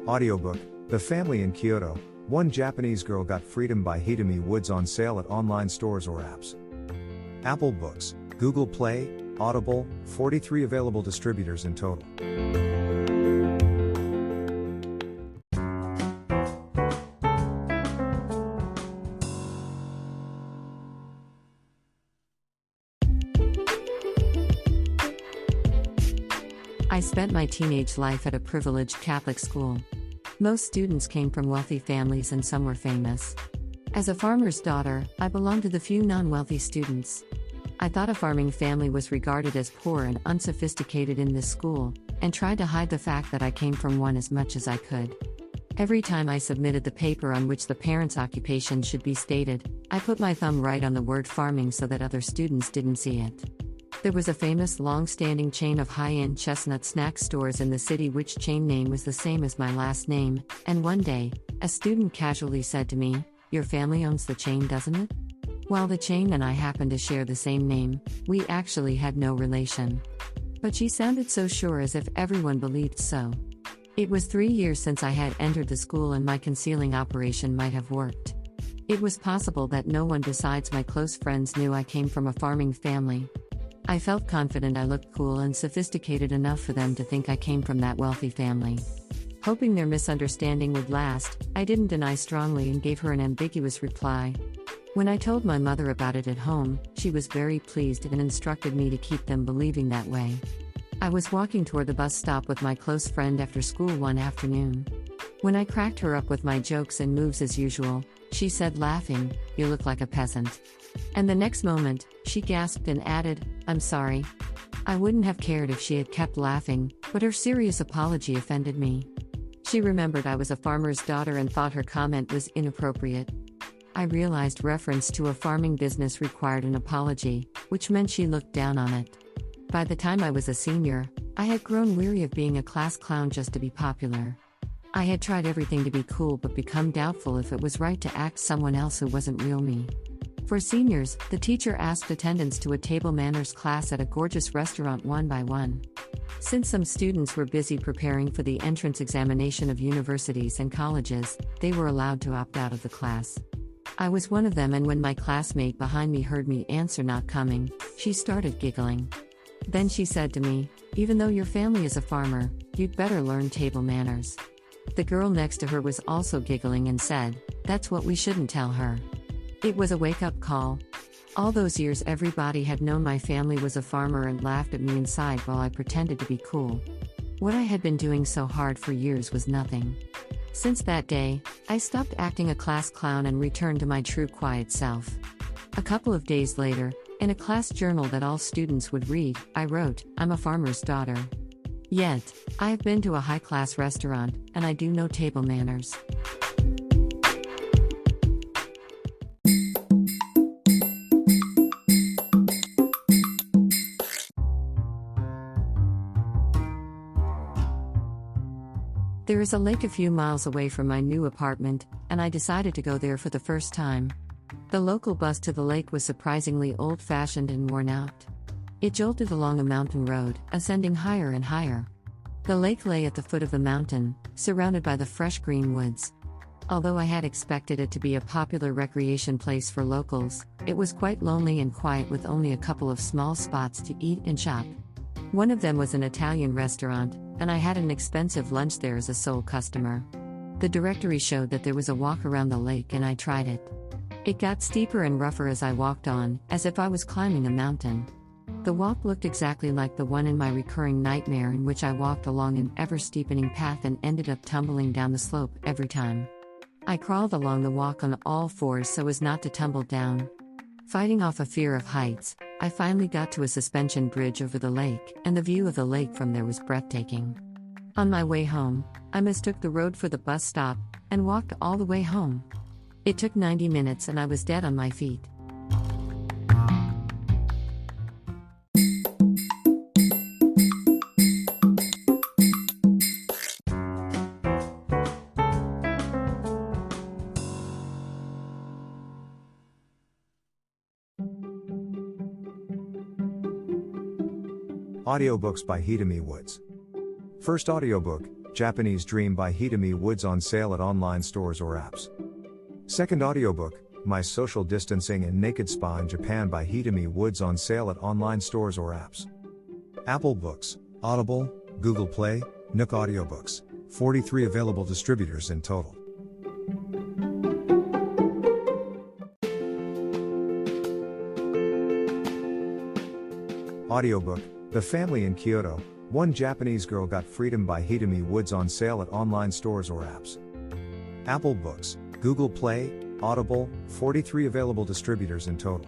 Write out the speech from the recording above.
Audiobook, The Family in Kyoto, One Japanese Girl Got Freedom by Hitomi Woods on sale at online stores or apps. Apple Books, Google Play, Audible, 43 available distributors in total. I spent my teenage life at a privileged Catholic school. Most students came from wealthy families and some were famous. As a farmer's daughter, I belonged to the few non-wealthy students. I thought a farming family was regarded as poor and unsophisticated in this school, and tried to hide the fact that I came from one as much as I could. Every time I submitted the paper on which the parents' occupation should be stated, I put my thumb right on the word farming so that other students didn't see it. There was a famous long-standing chain of high-end chestnut snack stores in the city which chain name was the same as my last name, and one day, a student casually said to me, "Your family owns the chain, doesn't it?" While the chain and I happened to share the same name, we actually had no relation. But she sounded so sure as if everyone believed so. It was 3 years since I had entered the school and my concealing operation might have worked. It was possible that no one besides my close friends knew I came from a farming family. I felt confident I looked cool and sophisticated enough for them to think I came from that wealthy family. Hoping their misunderstanding would last, I didn't deny strongly and gave her an ambiguous reply. When I told my mother about it at home, she was very pleased and instructed me to keep them believing that way. I was walking toward the bus stop with my close friend after school one afternoon. When I cracked her up with my jokes and moves as usual, she said laughing, "You look like a peasant." And the next moment, she gasped and added, "I'm sorry." I wouldn't have cared if she had kept laughing, but her serious apology offended me. She remembered I was a farmer's daughter and thought her comment was inappropriate. I realized reference to a farming business required an apology, which meant she looked down on it. By the time I was a senior, I had grown weary of being a class clown just to be popular. I had tried everything to be cool but become doubtful if it was right to act someone else who wasn't real me. For seniors, the teacher asked attendants to a table manners class at a gorgeous restaurant one by one. Since some students were busy preparing for the entrance examination of universities and colleges, they were allowed to opt out of the class. I was one of them, and when my classmate behind me heard me answer not coming, she started giggling. Then she said to me, "Even though your family is a farmer, you'd better learn table manners." The girl next to her was also giggling and said, "That's what we shouldn't tell her." It was a wake-up call. All those years everybody had known my family was a farmer and laughed at me inside while I pretended to be cool. What I had been doing so hard for years was nothing. Since that day, I stopped acting a class clown and returned to my true quiet self. A couple of days later, in a class journal that all students would read, I wrote, "I'm a farmer's daughter. Yet, I have been to a high-class restaurant, and I do know table manners." There is a lake a few miles away from my new apartment, and I decided to go there for the first time. The local bus to the lake was surprisingly old-fashioned and worn out. It jolted along a mountain road, ascending higher and higher. The lake lay at the foot of the mountain, surrounded by the fresh green woods. Although I had expected it to be a popular recreation place for locals, it was quite lonely and quiet with only a couple of small spots to eat and shop. One of them was an Italian restaurant, and I had an expensive lunch there as a sole customer. The directory showed that there was a walk around the lake and I tried it. It got steeper and rougher as I walked on, as if I was climbing a mountain. The walk looked exactly like the one in my recurring nightmare, in which I walked along an ever-steepening path and ended up tumbling down the slope every time. I crawled along the walk on all fours so as not to tumble down. Fighting off a fear of heights, I finally got to a suspension bridge over the lake, and the view of the lake from there was breathtaking. On my way home, I mistook the road for the bus stop, and walked all the way home. It took 90 minutes and I was dead on my feet. Audiobooks by Hitomi Woods. First audiobook, Japanese Dream by Hitomi Woods on sale at online stores or apps. Second audiobook, My Social Distancing and Naked Spa in Japan by Hitomi Woods on sale at online stores or apps. Apple Books, Audible, Google Play, Nook Audiobooks, 43 available distributors in total. Audiobook, The Family in Kyoto, One Japanese Girl Got Freedom by Hitomi Woods on sale at online stores or apps. Apple Books, Google Play, Audible, 43 available distributors in total.